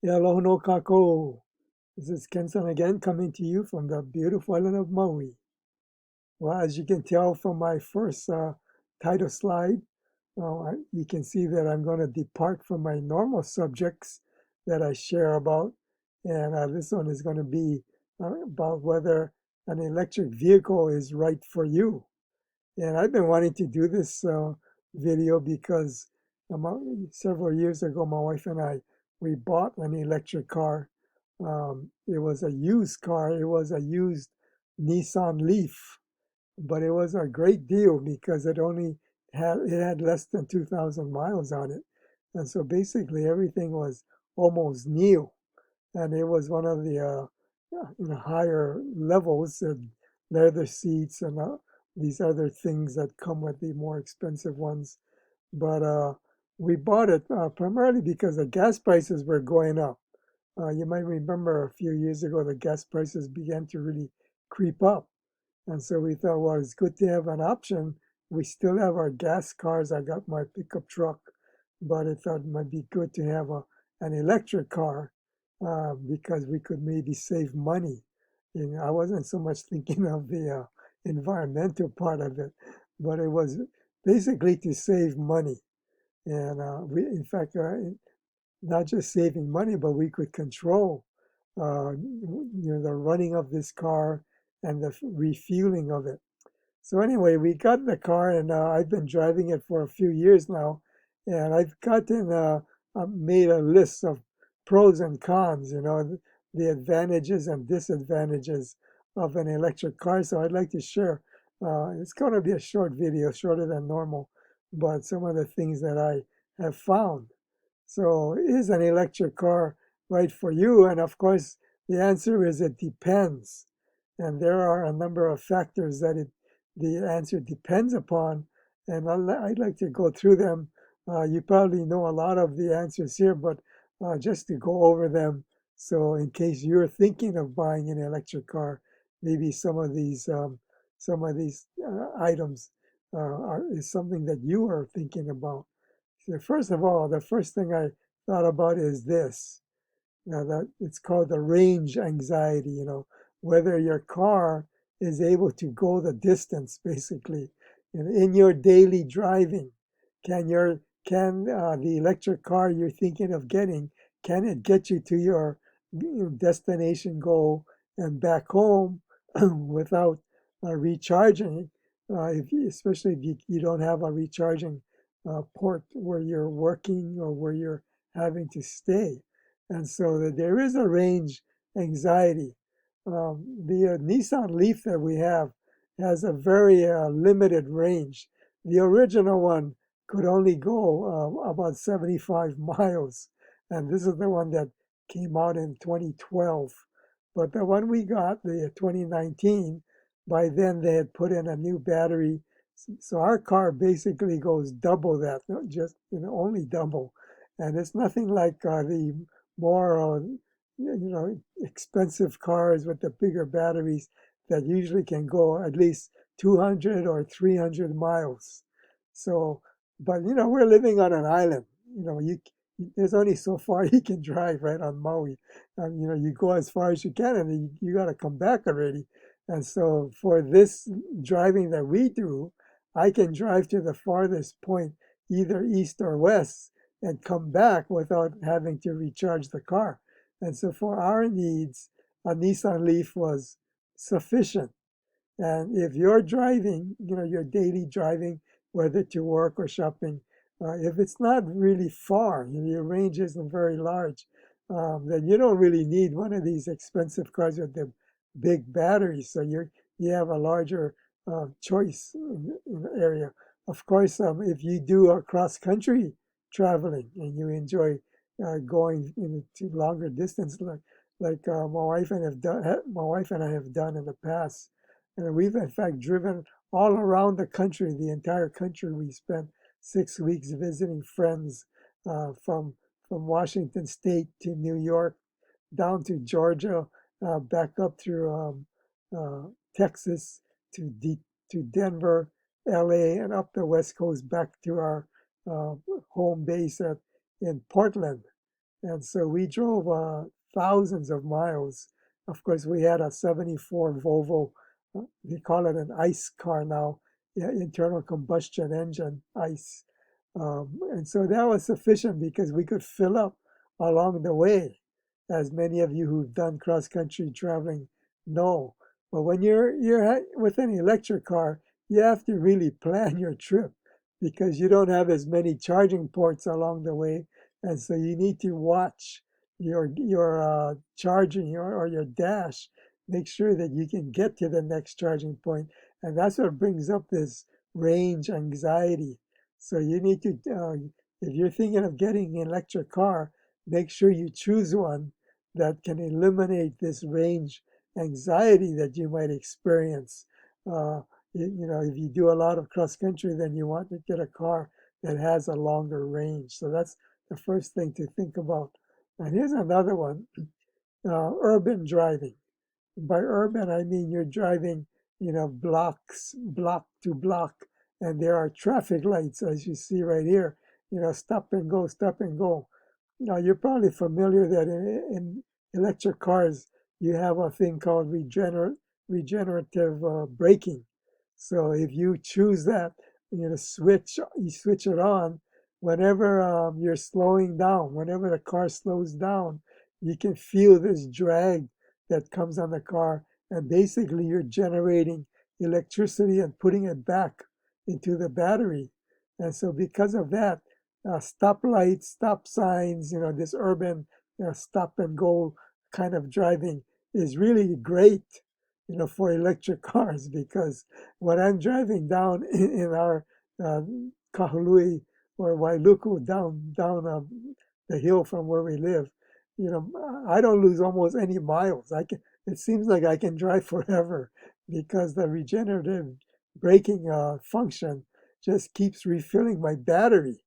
Hello, no kako. This is Kenson again, coming to you from the beautiful island of Maui. Well, as you can tell from my first title slide, you can see that I'm going to depart from my normal subjects that I share about. And this one is going to be about whether an electric vehicle is right for you. And I've been wanting to do this video because several years ago, my wife and I, we bought an electric car. It was a used car. It was a used Nissan Leaf, but it was a great deal because it had less than 2,000 miles on it. And so basically everything was almost new. And it was one of the higher levels, leather seats and these other things that come with the more expensive ones. But we bought it primarily because the gas prices were going up. You might remember a few years ago, the gas prices began to really creep up. And so we thought, well, it's good to have an option. We still have our gas cars. I got my pickup truck, but I thought it might be good to have an electric car because we could maybe save money. I wasn't so much thinking of the environmental part of it, but it was basically to save money. And in fact, not just saving money, but we could control, the running of this car and the refueling of it. So anyway, we got the car, and I've been driving it for a few years now, and I've made a list of pros and cons, the advantages and disadvantages of an electric car. So I'd like to share. It's going to be a short video, shorter than normal, but some of the things that I have found. So is an electric car right for you? And of course, the answer is it depends. And there are a number of factors that the answer depends upon. And I'd like to go through them. You probably know a lot of the answers here, but just to go over them. So in case you're thinking of buying an electric car, maybe some of these items is something that you are thinking about. So first of all, the first thing I thought about is this. Now that it's called the range anxiety, whether your car is able to go the distance basically. In your daily driving. Can the electric car you're thinking of getting, can it get you to your destination goal and back home without recharging, especially if you don't have a recharging port where you're working or where you're having to stay. And so there is a range anxiety. The Nissan Leaf that we have has a very limited range. The original one could only go about 75 miles, and this is the one that came out in 2012. But the one we got, the 2019, by then they had put in a new battery. So our car basically goes double that, not just only double. And it's nothing like the more expensive cars with the bigger batteries that usually can go at least 200 or 300 miles. So, but we're living on an island. There's only so far you can drive right on Maui. And you go as far as you can, and you got to come back already. And so for this driving that we do, I can drive to the farthest point, either east or west, and come back without having to recharge the car. And so for our needs, a Nissan Leaf was sufficient. And if you're driving, your daily driving, whether to work or shopping, if it's not really far, your range isn't very large, then you don't really need one of these expensive cars with the big batteries. So you have a larger choice in the area. Of course, if you do a cross country traveling and you enjoy going to longer distance, like my wife and I have done in the past, and we've in fact driven all around the country, the entire country. We spent 6 weeks visiting friends from Washington State to New York, down to Georgia, back up through Texas to Denver, LA, and up the West Coast back to our home base in Portland. And so we drove thousands of miles. Of course, we had a 74 Volvo, they call it an ICE car now, yeah, internal combustion engine, ICE. And so that was sufficient because we could fill up along the way, as many of you who've done cross-country traveling know. But when you're with an electric car, you have to really plan your trip because you don't have as many charging ports along the way, and so you need to watch your charging or your dash. Make sure that you can get to the next charging point, and that's what brings up this range anxiety. So you need to, if you're thinking of getting an electric car, make sure you choose one that can eliminate this range anxiety that you might experience. Uh, if you do a lot of cross country, then you want to get a car that has a longer range. So that's the first thing to think about. And here's another one, urban driving. By urban, I mean you're driving, block to block, and there are traffic lights, as you see right here, stop and go, stop and go. Now, you're probably familiar that in electric cars, you have a thing called regenerative braking. So if you choose that, you switch it on whenever you're slowing down, whenever the car slows down, you can feel this drag that comes on the car. And basically, you're generating electricity and putting it back into the battery. And so, because of that, stoplights, stop signs, this urban stop and go kind of driving is really great, for electric cars because when I'm driving down in our uh, Kahului or Wailuku down the hill from where we live, I don't lose almost any miles. It seems like I can drive forever because the regenerative braking function just keeps refilling my battery.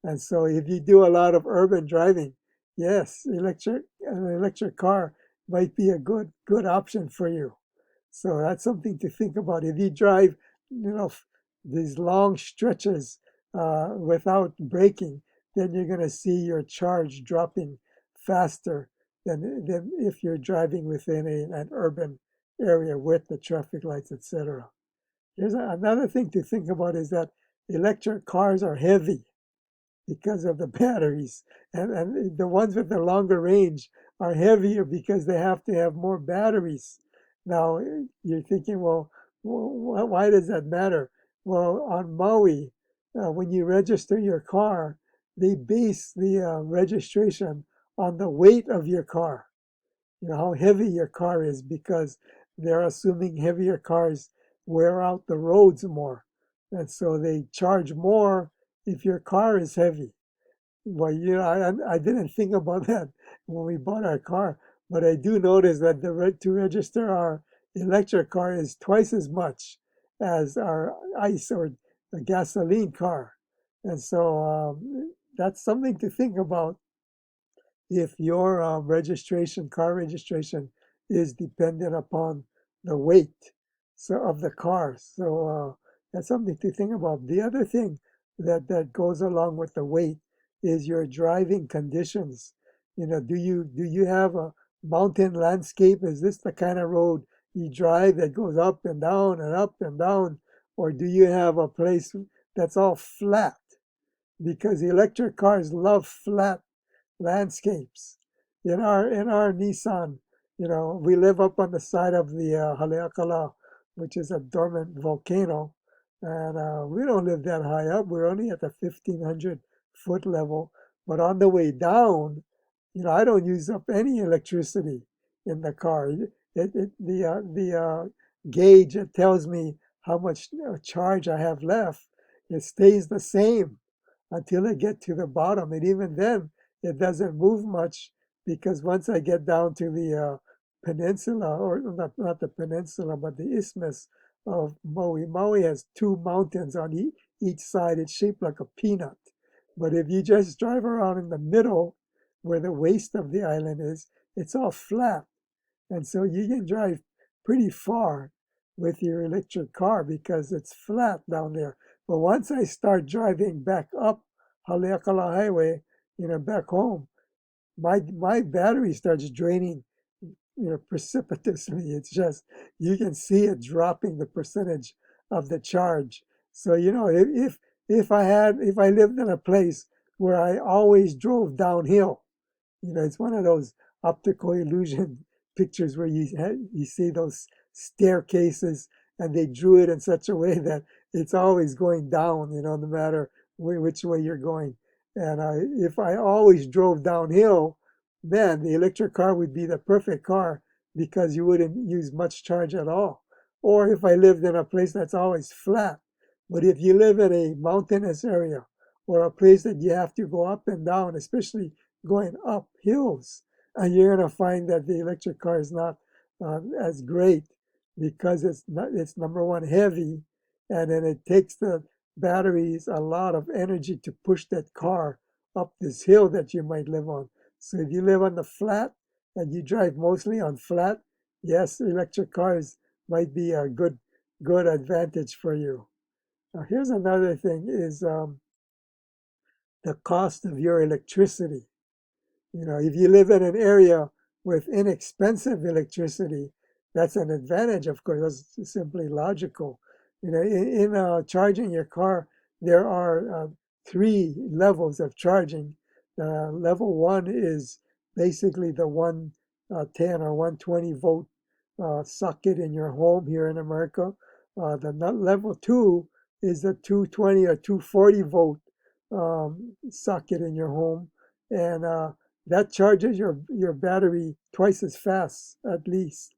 And so if you do a lot of urban driving, yes, an electric car might be a good option for you. So that's something to think about. If you drive, these long stretches without braking, then you're going to see your charge dropping faster than if you're driving within an urban area with the traffic lights, etc. Here's another thing to think about is that electric cars are heavy because of the batteries. And the ones with the longer range are heavier because they have to have more batteries. Now, you're thinking, well, why does that matter? Well, on Maui, when you register your car, they base the registration on the weight of your car, how heavy your car is, because they're assuming heavier cars wear out the roads more. And so they charge more if your car is heavy. Well, I didn't think about that when we bought our car, but I do notice that to register our electric car is twice as much as our ICE or a gasoline car. And so that's something to think about if your car registration is dependent upon the weight of the car. So that's something to think about. The other thing that goes along with the weight is your driving conditions. Do you have a mountain landscape? Is this the kind of road you drive that goes up and down and up and down? Or do you have a place that's all flat? Because electric cars love flat landscapes. In our Nissan, we live up on the side of the Haleakala, which is a dormant volcano, and we don't live that high up. We're only at the 1,500-foot level. But on the way down, I don't use up any electricity in the car. The gauge, it tells me how much charge I have left. It stays the same until I get to the bottom, and even then it doesn't move much because once I get down to the peninsula, or not the peninsula, but the isthmus of Maui. Maui has two mountains on each side. It's shaped like a peanut. But if you just drive around in the middle, where the waist of the island is, it's all flat. And so you can drive pretty far with your electric car because it's flat down there. But once I start driving back up Haleakala Highway, back home, my battery starts draining, precipitously. It's just you can see it dropping the percentage of the charge. So if I lived in a place where I always drove downhill, it's one of those optical illusion pictures where you see those staircases, and they drew it in such a way that it's always going down, no matter which way you're going. And if I always drove downhill, then the electric car would be the perfect car because you wouldn't use much charge at all. Or if I lived in a place that's always flat. But if you live in a mountainous area or a place that you have to go up and down, especially going up hills, and you're going to find that the electric car is not as great because it's number one heavy, and then it takes the batteries a lot of energy to push that car up this hill that you might live on. So if you live on the flat and you drive mostly on flat, yes, electric cars might be a good advantage for you. Now, here's another thing is the cost of your electricity. If you live in an area with inexpensive electricity, that's an advantage, of course. That's simply logical. In charging your car, there are three levels of charging. Level one is basically the 110 or 120 volt socket in your home here in America. The level two is the 220 or 240 volt socket in your home, and that charges your battery twice as fast, at least.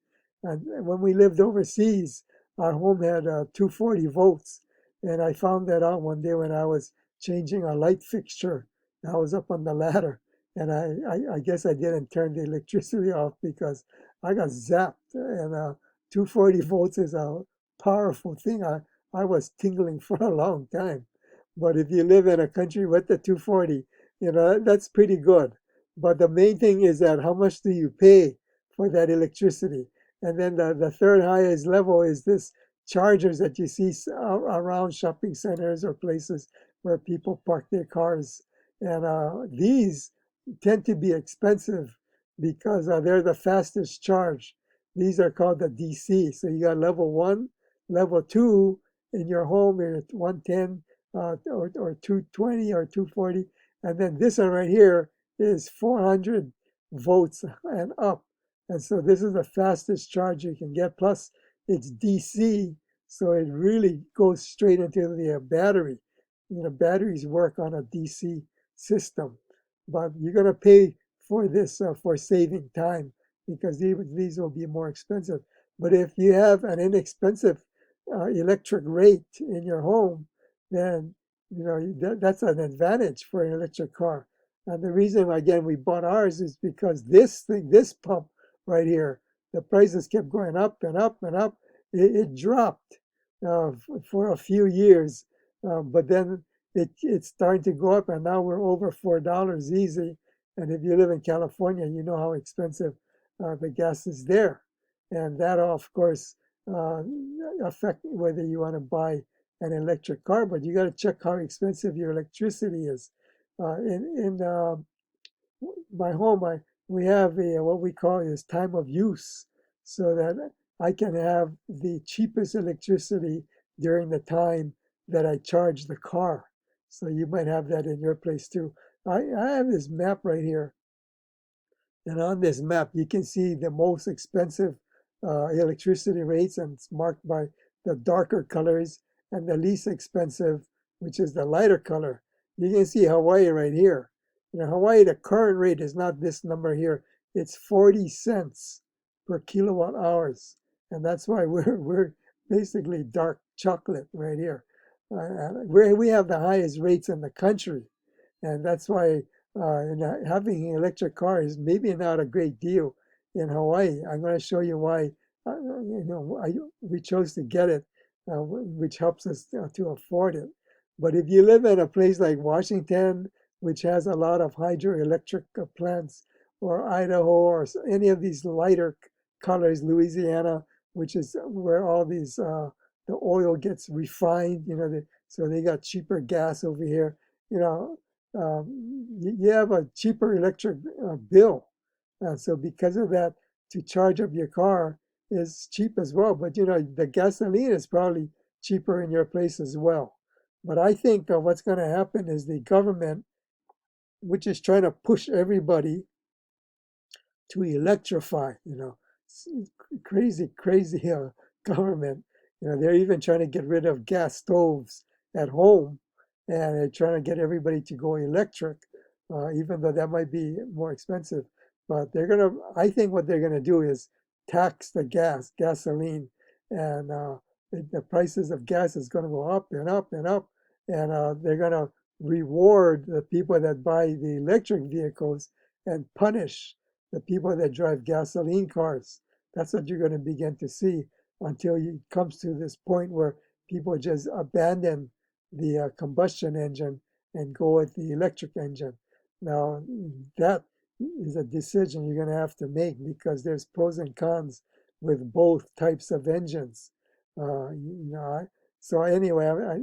And when we lived overseas, our home had 240 volts, and I found that out one day when I was changing a light fixture. I was up on the ladder, and I guess I didn't turn the electricity off because I got zapped. And 240 volts is a powerful thing. I was tingling for a long time. But if you live in a country with the 240, that's pretty good. But the main thing is that how much do you pay for that electricity? And then the third highest level is this chargers that you see around shopping centers or places where people park their cars. And these tend to be expensive because they're the fastest charge. These are called the DC. So you got level one, level two in your home, you're at 110 or 220 or 240. And then this one right here is 400 volts and up. And so this is the fastest charge you can get. Plus, it's DC, so it really goes straight into the battery. Batteries work on a DC system, but you're going to pay for this for saving time because these will be more expensive. But if you have an inexpensive electric rate in your home, then that's an advantage for an electric car. And the reason, again, we bought ours is because this pump right here, the prices kept going up and up and up. It dropped for a few years, but then it's starting to go up, and now we're over $4 easy. And if you live in California, you know how expensive the gas is there, and that, of course, affect whether you want to buy an electric car. But you got to check how expensive your electricity is. In my home, we have what we call is time of use, so that I can have the cheapest electricity during the time that I charge the car. So you might have that in your place too. I have this map right here, and on this map you can see the most expensive electricity rates, and it's marked by the darker colors, and the least expensive, which is the lighter color. You can see Hawaii right here. Hawaii, the current rate is not this number here. It's 40 cents per kilowatt hours. And that's why we're basically dark chocolate right here. We have the highest rates in the country. And that's why having an electric car is maybe not a great deal in Hawaii. I'm going to show you why we chose to get it, which helps us to afford it. But if you live in a place like Washington, which has a lot of hydroelectric plants, or Idaho, or any of these lighter colors, Louisiana, which is where all these the oil gets refined, so they got cheaper gas over here. you have a cheaper electric bill. So because of that, to charge up your car is cheap as well. But the gasoline is probably cheaper in your place as well. But I think what's going to happen is the government, which is trying to push everybody to electrify, crazy, crazy government. They're even trying to get rid of gas stoves at home, and they're trying to get everybody to go electric, even though that might be more expensive. But I think what they're gonna do is tax the gasoline, and the prices of gas is gonna go up and up and up, and they're gonna reward the people that buy the electric vehicles and punish the people that drive gasoline cars. That's what you're going to begin to see until it comes to this point where people just abandon the combustion engine and go with the electric engine. Now, that is a decision you're going to have to make because there's pros and cons with both types of engines. So anyway,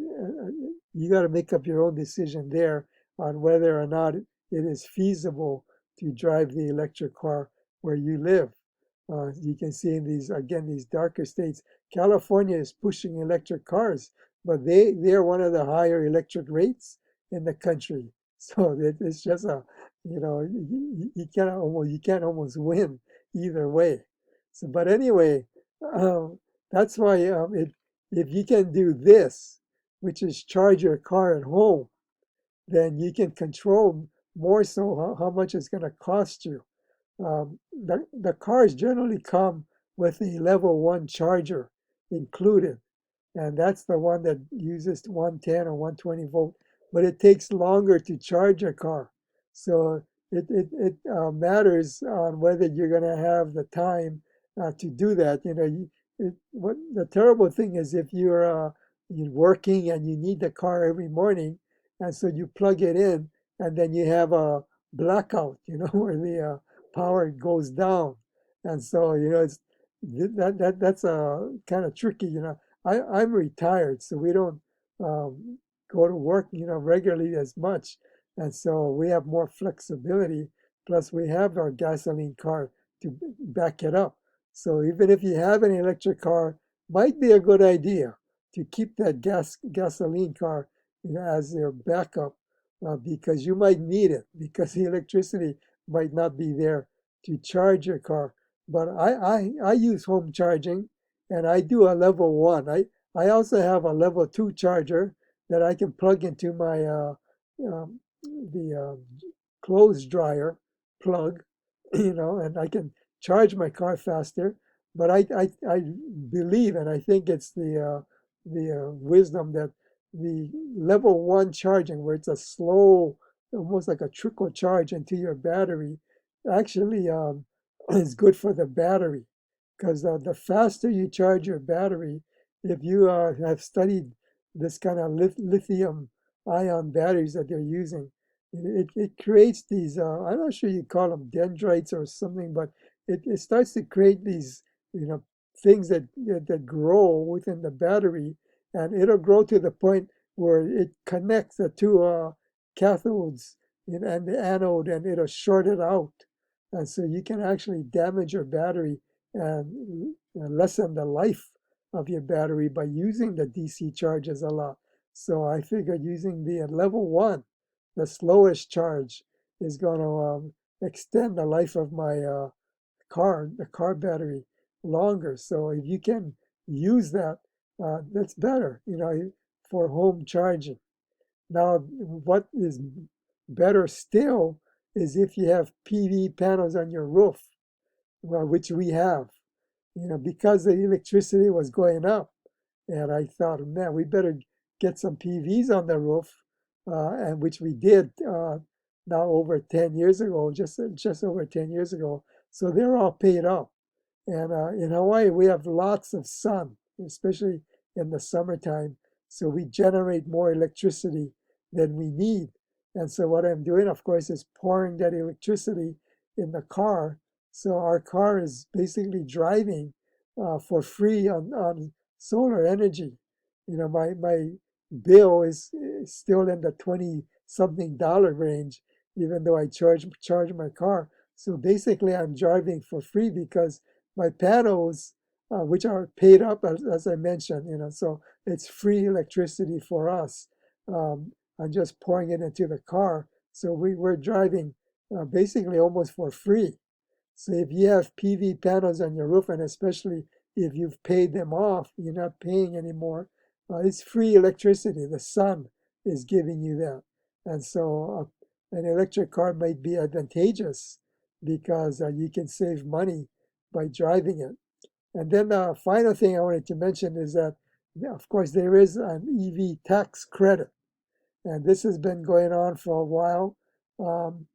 you got to make up your own decision there on whether or not it is feasible to drive the electric car where you live. You can see in these darker states, California is pushing electric cars, but they're one of the higher electric rates in the country. So it's just you can't almost win either way. So, but anyway, that's why if you can do this, which is charge your car at home, then you can control more so how much it's going to cost you. The cars generally come with a level 1 charger included, and that's the one that uses 110 or 120 volt, but it takes longer to charge a car. So it matters on whether you're going to have the time to do that. What the terrible thing is if you're working and you need the car every morning, and so you plug it in, and then you have a blackout, where the power goes down, and so it's that's kind of tricky. I'm retired, so we don't go to work, regularly as much, and so we have more flexibility. Plus, we have our gasoline car to back it up. So even if you have an electric car, might be a good idea to keep that gasoline car, as your backup, because you might need it because the electricity might not be there to charge your car. But I use home charging, and I do a level 1. I also have a level 2 charger that I can plug into my the clothes dryer plug, and I can charge my car faster. But I believe, and I think it's the wisdom that the level 1 charging, where it's a slow, almost like a trickle charge into your battery, actually is good for the battery. Because the faster you charge your battery, if you have studied this kind of lithium ion batteries that they're using, it creates these, I'm not sure you call them dendrites or something, but it starts to create these, things that grow within the battery, and it'll grow to the point where it connects the two cathodes and the anode, and it'll short it out. And so you can actually damage your battery and lessen the life of your battery by using the DC charges a lot. So I figured using the level 1, the slowest charge, is going to extend the life of my the car battery, longer. So if you can use that, that's better, for home charging. Now, what is better still is if you have PV panels on your roof, well, which we have, because the electricity was going up. And I thought, man, we better get some PVs on the roof, and which we did now over 10 years ago, just over 10 years ago. So they're all paid up. And in Hawaii, we have lots of sun, especially in the summertime. So we generate more electricity than we need. And so what I'm doing, of course, is pouring that electricity in the car. So our car is basically driving for free on solar energy. My bill is still in the something dollar range, even though I charge my car. So basically, I'm driving for free because my panels, which are paid up, as I mentioned, so it's free electricity for us. I'm just pouring it into the car. So we're driving basically almost for free. So if you have PV panels on your roof, and especially if you've paid them off, you're not paying anymore, it's free electricity. The sun is giving you that. And so an electric car might be advantageous because you can save money by driving it. And then the final thing I wanted to mention is that, of course, there is an EV tax credit. And this has been going on for a while. Um,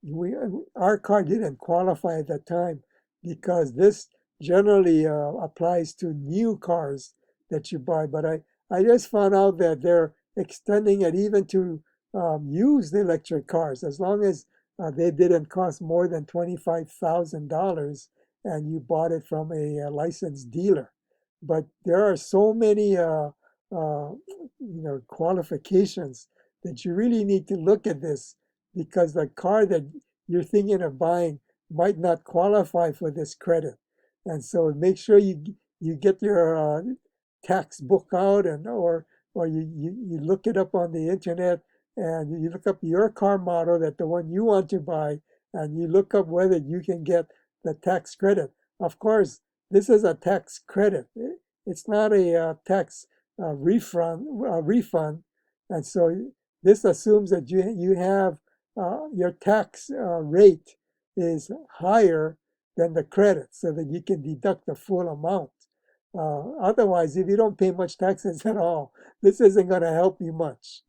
we our car didn't qualify at that time because this generally applies to new cars that you buy. But I just found out that they're extending it even to used electric cars, as long as they didn't cost more than $25,000 and you bought it from a licensed dealer. But there are so many qualifications that you really need to look at this, because the car that you're thinking of buying might not qualify for this credit. And so make sure you get your tax book out, and or you look it up on the internet, and you look up your car model, that the one you want to buy, and you look up whether you can get the tax credit. Of course, this is a tax credit. It's not a tax refund. And so this assumes that you have your tax rate is higher than the credit, so that you can deduct the full amount. Otherwise, if you don't pay much taxes at all, this isn't going to help you much.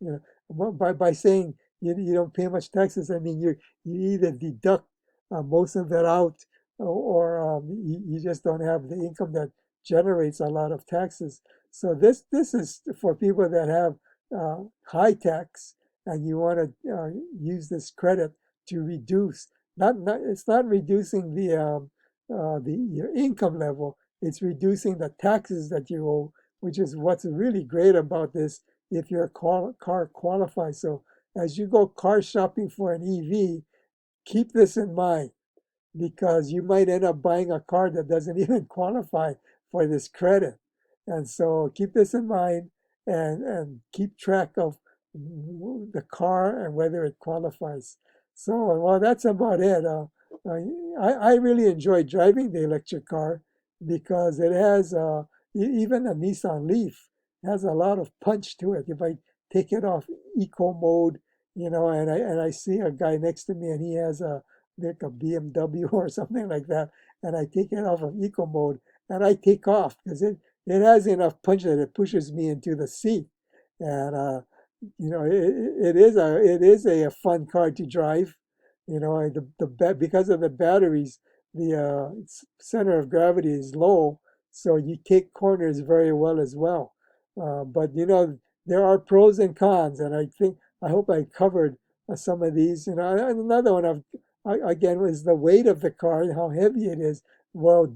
By saying you don't pay much taxes, I mean you either deduct most of it out, or you just don't have the income that generates a lot of taxes. So this is for people that have high tax, and you want to use this credit to reduce. Not It's not reducing the your income level. It's reducing the taxes that you owe, which is what's really great about this. If your car qualifies, so as you go car shopping for an EV, keep this in mind, because you might end up buying a car that doesn't even qualify for this credit. And so keep this in mind, and keep track of the car and whether it qualifies. So, well, that's about it. I really enjoy driving the electric car because it has, even a Nissan Leaf has a lot of punch to it. If I take it off eco mode, and I see a guy next to me and he has like a BMW or something like that, and I take it off of eco mode and I take off because it has enough punch that it pushes me into the seat. And it is a fun car to drive. Because of the batteries, the center of gravity is low, so you take corners very well as well. But there are pros and cons, and I hope I covered some of these. And another one again was the weight of the car and how heavy it is. Will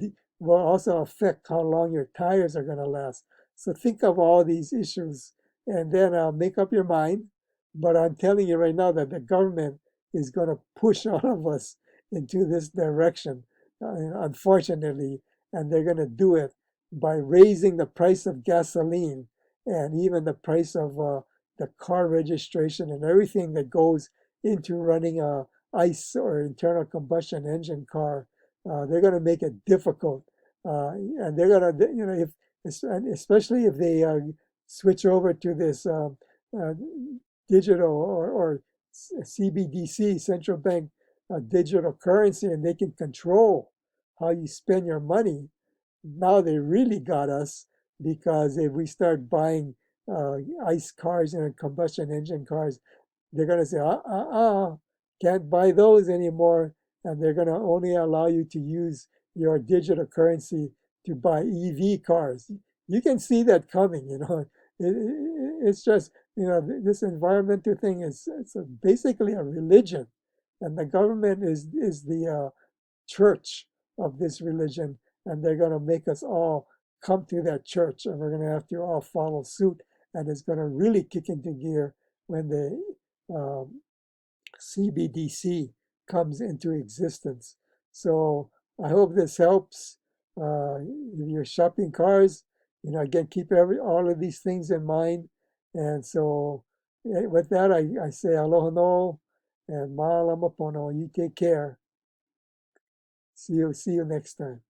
also affect how long your tires are going to last. So think of all these issues, and then make up your mind. But I'm telling you right now that the government is going to push all of us into this direction, unfortunately, and they're going to do it by raising the price of gasoline, and even the price of the car registration and everything that goes into running a ICE or internal combustion engine car. They're going to make it difficult, and they're going to, especially if they switch over to this digital or CBDC, central bank digital currency, and they can control how you spend your money. Now they really got us, because if we start buying ICE cars and combustion engine cars, they're going to say, can't buy those anymore. And they're going to only allow you to use your digital currency to buy EV cars. You can see that coming. It's just, this environmental thing it's basically a religion. And the government is the church of this religion. And they're going to make us all come to that church. And we're going to have to all follow suit. And it's going to really kick into gear when the um, CBDC comes into existence. So I hope this helps. If you're shopping cars, again, keep all of these things in mind. And so with that, I say aloha no and ma'alama pono. You take care. See you next time.